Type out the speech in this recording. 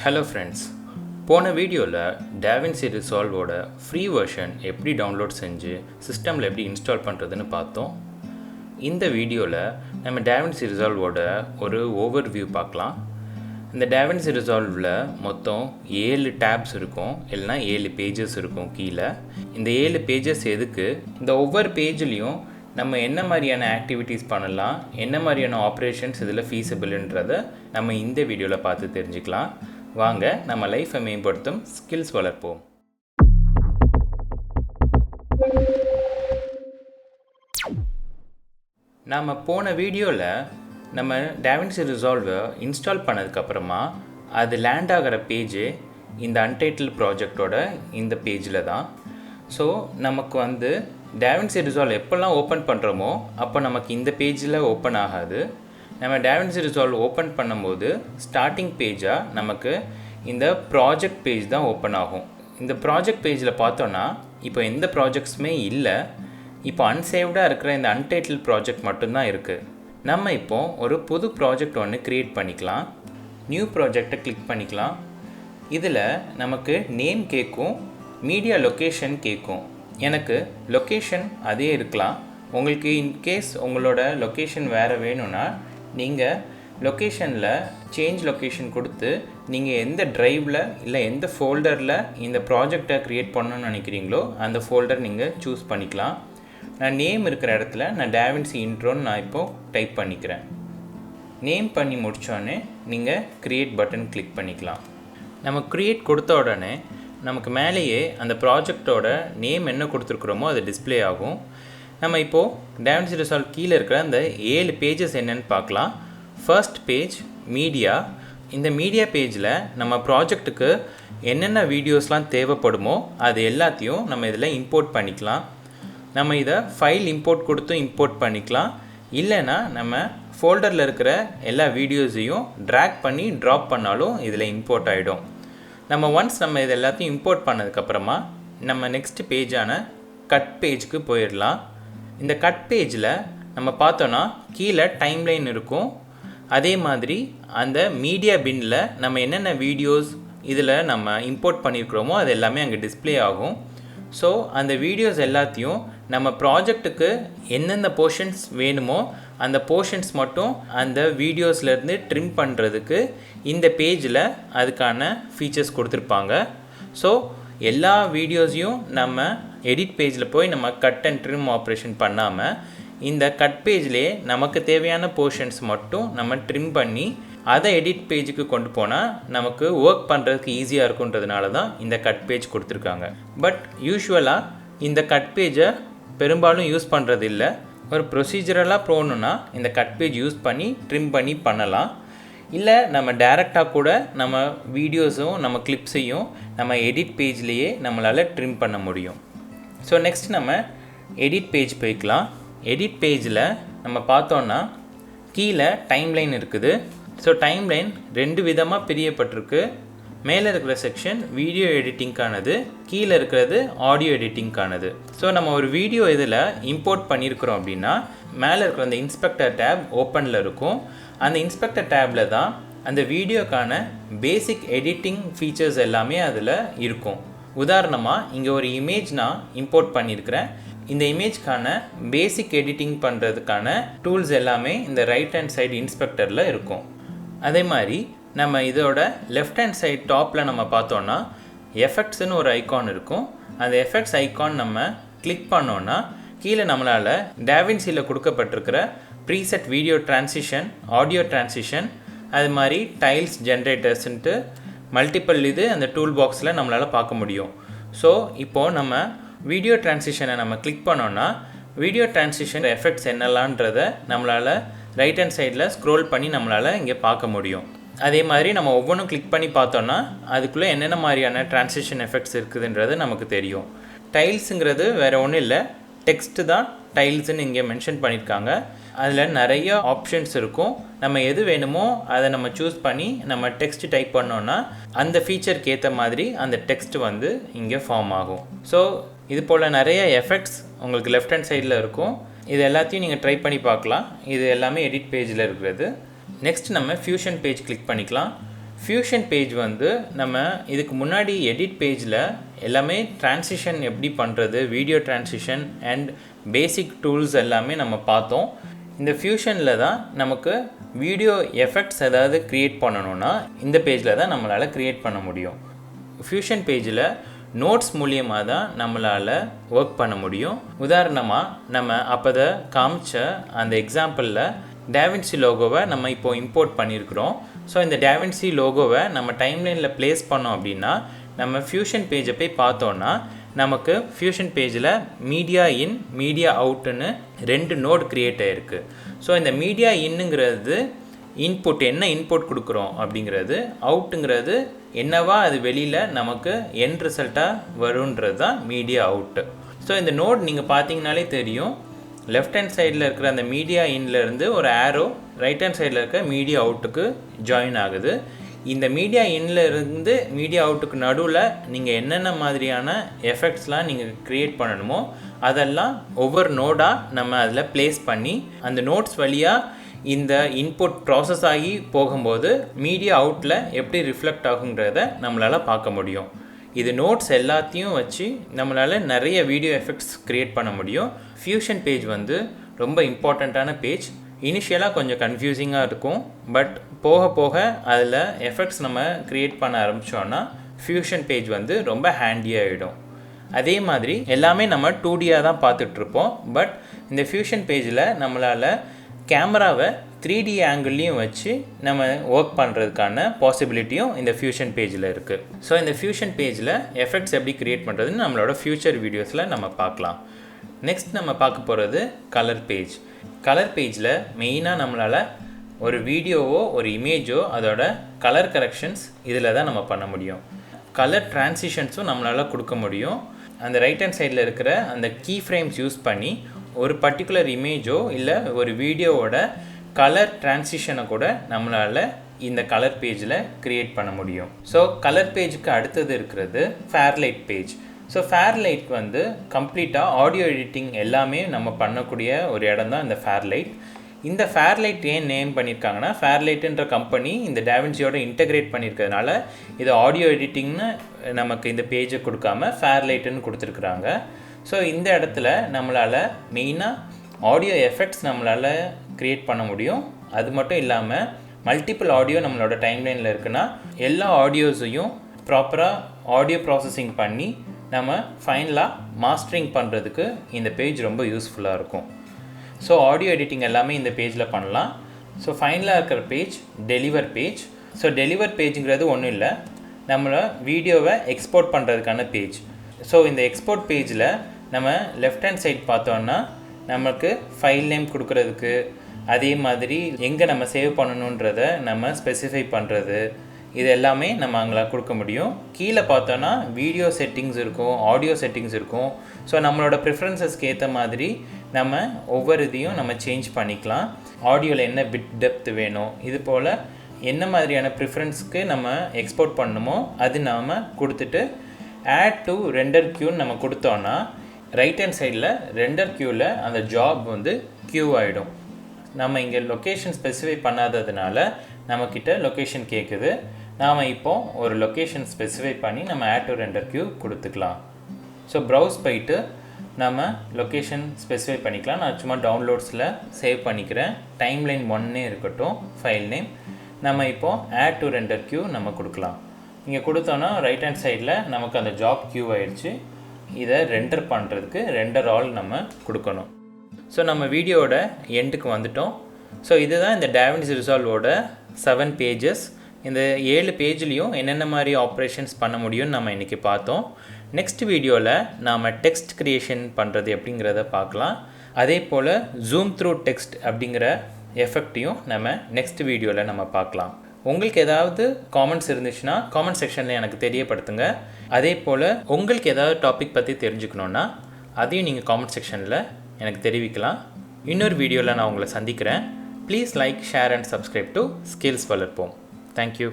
Hello friends, போன வீடியோவில் Davinci Resolveோட free version எப்படி டவுன்லோட் செஞ்சு சிஸ்டமில் எப்படி இன்ஸ்டால் பண்ணுறதுன்னு பார்த்தோம். இந்த வீடியோவில் நம்ம Davinci Resolveோட ஒரு ஓவர்வியூ பார்க்கலாம். இந்த Davinci Resolveல மொத்தம் 7 டேப்ஸ் இருக்கும், இல்லைனா 7 பேஜஸ் இருக்கும் கீழே. இந்த 7 பேஜஸ் எதுக்கு, இந்த ஒவ்வொரு பேஜ்லேயும் நம்ம என்ன மாதிரியான ஆக்டிவிட்டீஸ் பண்ணலாம், என்ன மாதிரியான ஆப்ரேஷன்ஸ் இதில் ஃபீஸபிள்ன்றதை நம்ம இந்த வீடியோவில் பார்த்து தெரிஞ்சுக்கலாம். வாங்க நம்ம லைஃப்பை மேம்படுத்தும் ஸ்கில்ஸ் வளர்ப்போம். நாம் போன வீடியோவில் நம்ம Davinci Resolve இன்ஸ்டால் பண்ணதுக்கப்புறமா அது லேண்ட் ஆகிற பேஜ் இந்த அன்டைட்டில் ப்ராஜெக்டோட இந்த பேஜில் தான். ஸோ நமக்கு Davinci Resolve எப்போல்லாம் ஓப்பன் பண்ணுறோமோ அப்போ நமக்கு இந்த பேஜில் ஓப்பன் ஆகாது. நம்ம Davinci Resolve ஓப்பன் பண்ணும்போது ஸ்டார்டிங் பேஜாக நமக்கு இந்த ப்ராஜெக்ட் பேஜ் தான் ஓப்பன் ஆகும். இந்த ப்ராஜெக்ட் பேஜில் பார்த்தோன்னா இப்போ எந்த ப்ராஜெக்ட்ஸுமே இல்லை, இப்போ அன்சேவ்டாக இருக்கிற இந்த அன்டைட்டில் ப்ராஜெக்ட் மட்டும்தான் இருக்குது. நம்ம இப்போது ஒரு புது ப்ராஜெக்ட் ஒன்று க்ரியேட் பண்ணிக்கலாம். நியூ ப்ராஜெக்டை கிளிக் பண்ணிக்கலாம். இதில் நமக்கு நேம் கேட்கும், மீடியா லொக்கேஷன் கேட்கும். எனக்கு லொக்கேஷன் அதே இருக்கலாம். உங்களுக்கு இன்கேஸ் உங்களோட லொக்கேஷன் வேறு வேணும்னா நீங்கள் லொக்கேஷனில் சேஞ்ச் லொக்கேஷன் கொடுத்து நீங்கள் எந்த ட்ரைவில் இல்லை எந்த ஃபோல்டரில் இந்த ப்ராஜெக்டை க்ரியேட் பண்ணணும்னு நினைக்கிறீங்களோ அந்த ஃபோல்டர் நீங்கள் சூஸ் பண்ணிக்கலாம். நான் நேம் இருக்கிற இடத்துல நான் Davinci இன்ட்ரோன்னு நான் இப்போது டைப் பண்ணிக்கிறேன். நேம் பண்ணி முடித்தோடனே நீங்கள் க்ரியேட் பட்டன் கிளிக் பண்ணிக்கலாம். நம்ம க்ரியேட் கொடுத்த உடனே நமக்கு மேலேயே அந்த ப்ராஜெக்டோட நேம் என்ன கொடுத்துருக்குறோமோ அது டிஸ்பிளே ஆகும். நம்ம இப்போது Davinci Resolve கீழே இருக்கிற அந்த 7 பேஜஸ் என்னென்னு பார்க்கலாம். First page media. இந்த மீடியா பேஜில் நம்ம ப்ராஜெக்ட்டுக்கு என்னென்ன வீடியோஸ்லாம் தேவைப்படுமோ அது எல்லாத்தையும் நம்ம இதில் இம்போர்ட் பண்ணிக்கலாம். நம்ம இதை ஃபைல் இம்போர்ட் கொடுத்தும் இம்போர்ட் பண்ணிக்கலாம், இல்லைன்னா நம்ம ஃபோல்டரில் இருக்கிற எல்லா வீடியோஸையும் ட்ராக் பண்ணி ட்ராப் பண்ணாலும் இதில் இம்போர்ட் ஆகிடும். நம்ம நம்ம இது எல்லாத்தையும் இம்போர்ட் பண்ணதுக்கப்புறமா நம்ம நெக்ஸ்ட் பேஜான கட் பேஜுக்கு போயிடலாம். இந்த கட் பேஜில் நம்ம பார்த்தோன்னா கீழே டைம்லைன் இருக்கும். அதே மாதிரி அந்த மீடியா பின்னில் நம்ம என்னென்ன வீடியோஸ் இதில் நம்ம இம்போர்ட் பண்ணியிருக்கிறோமோ அது எல்லாமே அங்கே டிஸ்பிளே ஆகும். ஸோ அந்த வீடியோஸ் எல்லாத்தையும் நம்ம ப்ராஜெக்ட்டுக்கு எந்தெந்த போர்ஷன்ஸ் வேணுமோ அந்த போர்ஷன்ஸ் மட்டும் அந்த வீடியோஸ்லேருந்து ட்ரிம் பண்ணுறதுக்கு இந்த பேஜில் அதுக்கான ஃபீச்சர்ஸ் கொடுத்துருப்பாங்க. ஸோ எல்லா வீடியோஸையும் நம்ம எடிட் பேஜில் போய் நம்ம கட் அண்ட் ட்ரிம் ஆப்ரேஷன் பண்ணாமல் இந்த கட் பேஜ்லேயே நமக்கு தேவையான போர்ஷன்ஸ் மட்டும் நம்ம ட்ரிம் பண்ணி அதை எடிட் பேஜுக்கு கொண்டு போனால் நமக்கு ஒர்க் பண்ணுறதுக்கு ஈஸியாக இருக்குன்றதுனால தான் இந்த கட் பேஜ் கொடுத்துருக்காங்க. பட் யூஷுவலாக இந்த கட் பேஜை பெரும்பாலும் யூஸ் பண்ணுறது இல்லை. ஒரு ப்ரொசீஜரலாக போகணுன்னா இந்த கட் பேஜ் யூஸ் பண்ணி ட்ரிம் பண்ணி பண்ணலாம். இல்லை நம்ம டைரெக்டாக கூட நம்ம வீடியோஸும் நம்ம கிளிப்ஸையும் நம்ம எடிட் பேஜ்லேயே நம்மளால் ட்ரிம் பண்ண முடியும். ஸோ நெக்ஸ்ட் நம்ம எடிட் பேஜ் போய்க்கலாம். எடிட் பேஜில் நம்ம பார்த்தோன்னா கீழே டைம்லைன் இருக்குது. ஸோ டைம்லைன் 2 விதமாக பிரியப்பட்டிருக்கு. மேலே இருக்கிற செக்ஷன் வீடியோ எடிட்டிங்கானது, கீழே இருக்கிறது ஆடியோ எடிட்டிங்கானது. ஸோ நம்ம ஒரு வீடியோ இதில் இம்போர்ட் பண்ணியிருக்கிறோம் அப்படின்னா மேலே இருக்கிற அந்த இன்ஸ்பெக்டர் டேப் ஓப்பனில் இருக்கும். அந்த இன்ஸ்பெக்டர் டேப்பில் தான் அந்த வீடியோக்கான பேசிக் எடிட்டிங் ஃபீச்சர்ஸ் எல்லாமே அதில் இருக்கும். உதாரணமாக இங்கே ஒரு இமேஜ் நான் இம்போர்ட் பண்ணியிருக்கிறேன். இந்த இமேஜ்க்கான பேசிக் எடிட்டிங் பண்ணுறதுக்கான டூல்ஸ் எல்லாமே இந்த ரைட் ஹேண்ட் சைடு இன்ஸ்பெக்டரில் இருக்கும். அதே மாதிரி நம்ம இதோட லெஃப்ட் ஹேண்ட் சைட் டாப்பில் நம்ம பார்த்தோன்னா எஃபெக்ட்ஸ்னு ஒரு ஐக்கான் இருக்கும். அந்த எஃபெக்ட்ஸ் ஐக்கான் நம்ம கிளிக் பண்ணோன்னா கீழே நம்மளால் Davinciயில் கொடுக்கப்பட்டிருக்கிற preset video transition, audio transition, அது மாதிரி டைல்ஸ் ஜென்ரேட்டர்ஸ்ன்ட்டு மல்டிபிள் இது அந்த டூல் பாக்ஸில் நம்மளால் பார்க்க முடியும். ஸோ இப்போது நம்ம வீடியோ ட்ரான்சிஷனை நம்ம கிளிக் பண்ணோன்னா வீடியோ ட்ரான்சிஷன் எஃபெக்ட்ஸ் என்னலான்றதை நம்மளால் ரைட் ஹேண்ட் சைடில் ஸ்க்ரோல் பண்ணி நம்மளால் இங்கே பார்க்க முடியும். அதே மாதிரி நம்ம ஒவ்வொன்றும் கிளிக் பண்ணி பார்த்தோன்னா அதுக்குள்ளே என்னென்ன மாதிரியான ட்ரான்சிஷன் எஃபெக்ட்ஸ் இருக்குதுன்றது நமக்கு தெரியும். டைல்ஸுங்கிறது வேறு ஒன்றும் இல்லை, டெக்ஸ்ட்டு தான் டைல்ஸுன்னு இங்கே மென்ஷன் பண்ணியிருக்காங்க. அதில் நிறைய ஆப்ஷன்ஸ் இருக்கும். நம்ம எது வேணுமோ அதை நம்ம சூஸ் பண்ணி நம்ம டெக்ஸ்ட் டைப் பண்ணோன்னா அந்த ஃபீச்சருக்கு ஏற்ற மாதிரி அந்த டெக்ஸ்ட் இங்கே ஃபார்ம் ஆகும். ஸோ இது போல் நிறைய எஃபெக்ட்ஸ் உங்களுக்கு லெஃப்ட் ஹேண்ட் சைடில் இருக்கும். இது எல்லாத்தையும் நீங்கள் ட்ரை பண்ணி பார்க்கலாம். இது எல்லாமே எடிட் பேஜில் இருக்கிறது. நெக்ஸ்ட் நம்ம ஃபியூஷன் பேஜ் கிளிக் பண்ணிக்கலாம். ஃபியூஷன் பேஜ் வந்து நம்ம இதுக்கு முன்னாடி எடிட் பேஜில் எல்லாமே ட்ரான்சிஷன் எப்படி பண்ணுறது, video transition and basic tools எல்லாமே நம்ம பார்த்தோம். இந்த ஃபியூஷனில் தான் நமக்கு வீடியோ எஃபெக்ட்ஸ் ஏதாவது க்ரியேட் பண்ணணுன்னா இந்த பேஜில் தான் நம்மளால் க்ரியேட் பண்ண முடியும். ஃபியூஷன் பேஜில் நோட்ஸ் மூலியமாக தான் நம்மளால் ஒர்க் பண்ண முடியும். உதாரணமாக நம்ம அப்போ காமிச்ச அந்த எக்ஸாம்பிளில் டாவின்சி லோகோவை நம்ம இப்போது இம்போர்ட் பண்ணியிருக்கிறோம். ஸோ இந்த டாவின்சி லோகோவை நம்ம டைம்லைனில் ப்ளேஸ் பண்ணோம் அப்படின்னா நம்ம ஃபியூஷன் பேஜை போய் பார்த்தோன்னா நமக்கு ஃபியூஷன் பேஜில் மீடியா இன் மீடியா அவுட்டுன்னு 2 நோட் க்ரியேட் ஆகிருக்கு. ஸோ இந்த மீடியா இன்னுங்கிறது இன்புட், என்ன இன்புட் கொடுக்குறோம் அப்படிங்கிறது, அவுட்டுங்கிறது என்னவா அது வெளியில் நமக்கு எண்ட் ரிசல்ட்டாக வருன்றது தான் மீடியா அவுட்டு. ஸோ இந்த நோட் நீங்கள் பார்த்தீங்கனாலே தெரியும், லெஃப்ட் ஹேண்ட் சைடில் இருக்கிற அந்த மீடியா இன்லேருந்து ஒரு ஆரோ ரைட் ஹேண்ட் சைடில் இருக்க மீடியா அவுட்டுக்கு ஜாயின் ஆகுது. இந்த மீடியா இன்லேருந்து மீடியா அவுட்டுக்கு நடுவில் நீங்கள் என்னென்ன மாதிரியான எஃபெக்ட்ஸ்லாம் நீங்கள் க்ரியேட் பண்ணணுமோ அதெல்லாம் ஒவ்வொரு நோடாக நம்ம அதில் ப்ளேஸ் பண்ணி அந்த நோட்ஸ் வழியாக இந்த இன்புட் ப்ராசஸ் ஆகி போகும்போது மீடியா அவுட்டில் எப்படி ரிஃப்ளெக்ட் ஆகுங்கிறத நம்மளால் பார்க்க முடியும். இது நோட்ஸ் எல்லாத்தையும் வச்சு நம்மளால் நிறைய வீடியோ எஃபெக்ட்ஸ் க்ரியேட் பண்ண முடியும். ஃபியூஷன் பேஜ் வந்து ரொம்ப இம்பார்ட்டண்ட்டான பேஜ். இனிஷியலாக கொஞ்சம் கன்ஃபியூசிங்காக இருக்கும், பட் போக போக அதில் எஃபெக்ட்ஸ் நம்ம க்ரியேட் பண்ண ஆரம்பித்தோன்னா ஃபியூஷன் பேஜ் வந்து ரொம்ப ஹேண்டியாகிடும். அதே மாதிரி எல்லாமே நம்ம 2Dயாக தான் பார்த்துட்ருப்போம், பட் இந்த ஃபியூஷன் பேஜில் நம்மளால் கேமராவை 3D ஆங்கிள்லையும் வச்சு நம்ம ஒர்க் பண்ணுறதுக்கான பாசிபிலிட்டியும் இந்த ஃபியூஷன் பேஜில் இருக்குது. ஸோ இந்த ஃபியூஷன் பேஜில் எஃபெக்ட்ஸ் எப்படி க்ரியேட் பண்ணுறதுன்னு நம்மளோட ஃப்யூச்சர் வீடியோஸில் நம்ம பார்க்கலாம். நெக்ஸ்ட் நம்ம பார்க்க போகிறது கலர் பேஜ். கலர் பேஜில் மெயினாக நம்மளால் ஒரு வீடியோவோ ஒரு இமேஜோ அதோட கலர் கரெக்ஷன்ஸ் இதில் தான் நம்ம பண்ண முடியும். கலர் ட்ரான்சிஷன்ஸும் நம்மளால் கொடுக்க முடியும். அந்த ரைட் ஹேண்ட் சைடில் இருக்கிற அந்த கீ ஃப்ரேம்ஸ் யூஸ் பண்ணி ஒரு பர்டிகுலர் இமேஜோ இல்லை ஒரு வீடியோவோட கலர் ட்ரான்சிஷனை கூட நம்மளால் இந்த கலர் பேஜில் க்ரியேட் பண்ண முடியும். ஸோ கலர் பேஜுக்கு அடுத்தது இருக்கிறது ஃபேர்லைட் பேஜ். ஸோ ஃபேர்லைட் வந்து கம்ப்ளீட்டாக ஆடியோ எடிட்டிங் எல்லாமே நம்ம பண்ணக்கூடிய ஒரு இடம் தான் இந்த ஃபேர்லைட். இந்த ஃபேர்லைட் ஏன் நேம் பண்ணியிருக்காங்கன்னா, ஃபேர்லைட்டுன்ற கம்பெனி இந்த டாவின்சியோட இன்டெகிரேட் பண்ணியிருக்கிறதுனால இது ஆடியோ எடிட்டிங்னு நமக்கு இந்த பேஜை கொடுக்காம ஃபேர்லைட்டுன்னு கொடுத்துருக்குறாங்க. ஸோ இந்த இடத்துல நம்மளால் மெயினாக ஆடியோ எஃபெக்ட்ஸ் நம்மளால் க்ரியேட் பண்ண முடியும். அது மட்டும் இல்லாமல் மல்டிபிள் ஆடியோ நம்மளோட டைம்லைனில் இருக்குன்னா எல்லா ஆடியோஸையும் ப்ராப்பராக ஆடியோ ப்ராசஸிங் பண்ணி நம்ம ஃபைனலாக மாஸ்டரிங் பண்ணுறதுக்கு இந்த பேஜ் ரொம்ப யூஸ்ஃபுல்லாக இருக்கும். ஸோ ஆடியோ எடிட்டிங் எல்லாமே இந்த பேஜில் பண்ணலாம். ஸோ ஃபைனலாக இருக்கிற page deliver page. So deliver பேஜுங்கிறது ஒன்றும் இல்லை, நம்மளை வீடியோவை எக்ஸ்போர்ட் பண்ணுறதுக்கான பேஜ். ஸோ இந்த எக்ஸ்போர்ட் பேஜில் நம்ம லெஃப்ட் ஹேண்ட் சைட் பார்த்தோன்னா நமக்கு ஃபைல் நேம் கொடுக்குறதுக்கு, அதே மாதிரி எங்கே நம்ம சேவ் பண்ணணுன்றதை நம்ம ஸ்பெசிஃபை பண்ணுறது, இது எல்லாமே நம்ம அங்கே கொடுக்க முடியும். கீழே பார்த்தோன்னா வீடியோ செட்டிங்ஸ் இருக்கும், ஆடியோ செட்டிங்ஸ் இருக்கும். ஸோ நம்மளோட ப்ரிஃபரன்சஸ்க்கு ஏற்ற மாதிரி நம்ம ஒவ்வொரு இதையும் நம்ம சேஞ்ச் பண்ணிக்கலாம். ஆடியோவில் என்ன பிட் டெப்த் வேணும், இது போல் என்ன மாதிரியான ப்ரிஃபரன்ஸ்க்கு நம்ம எக்ஸ்போர்ட் பண்ணணுமோ அது நாம் கொடுத்துட்டு ஆட் டு ரெண்டர் க்யூன்னு நம்ம கொடுத்தோன்னா ரைட் ஹேண்ட் சைடில் ரெண்டர் க்யூவில் அந்த ஜாப் வந்து க்யூ ஆகிடும். நம்ம இங்கே லொக்கேஷன் ஸ்பெசிஃபை பண்ணாததுனால நம்மக்கிட்ட லொக்கேஷன் கேட்குது. நாம் இப்போது ஒரு லொக்கேஷன் ஸ்பெசிஃபை பண்ணி நம்ம ஆட் டு ரெண்டர் க்யூ கொடுத்துக்கலாம். ஸோ ப்ரௌஸ் போயிட்டு நம்ம லொக்கேஷன் ஸ்பெசிஃபை பண்ணிக்கலாம். நான் சும்மா டவுன்லோட்ஸில் சேவ் பண்ணிக்கிறேன். டைம்லைன் 1 இருக்கட்டும் ஃபைல் நேம். நம்ம இப்போது ஆட் டு ரெண்டர் க்யூ நம்ம கொடுக்கலாம். இங்கே கொடுத்தோன்னா ரைட் ஹேண்ட் சைடில் நமக்கு அந்த ஜாப் க்யூ ஆகிடுச்சு. இதை ரெண்டர் பண்ணுறதுக்கு ரெண்டர் ஆல் நம்ம கொடுக்கணும். ஸோ நம்ம வீடியோவோட எண்டுக்கு வந்துட்டோம். ஸோ இதுதான் இந்த டாவின்சி ரிசால்வோட 7 பேஜஸ். இந்த 7 பேஜ்லேயும் என்னென்ன மாதிரி ஆப்ரேஷன்ஸ் பண்ண முடியும்னு நம்ம இன்றைக்கி பார்த்தோம். நெக்ஸ்ட் வீடியோவில் நாம் டெக்ஸ்ட் க்ரியேஷன் பண்ணுறது எப்படிங்கிறத பார்க்கலாம். அதே போல் ஜூம் த்ரூ டெக்ஸ்ட் அப்படிங்கிற எஃபெக்டையும் நம்ம நெக்ஸ்ட் வீடியோவில் நம்ம பார்க்கலாம். உங்களுக்கு ஏதாவது காமெண்ட்ஸ் இருந்துச்சுன்னா காமெண்ட் செக்ஷனில் எனக்கு தெரியப்படுத்துங்க. அதே போல் உங்களுக்கு ஏதாவது டாபிக் பற்றி தெரிஞ்சுக்கணுன்னா அதையும் நீங்கள் காமெண்ட் செக்ஷனில் எனக்கு தெரிவிக்கலாம். இன்னொரு வீடியோவில் நான் உங்களை சந்திக்கிறேன். Please like, share and subscribe to skills வளர்ப்போம். தேங்க்யூ.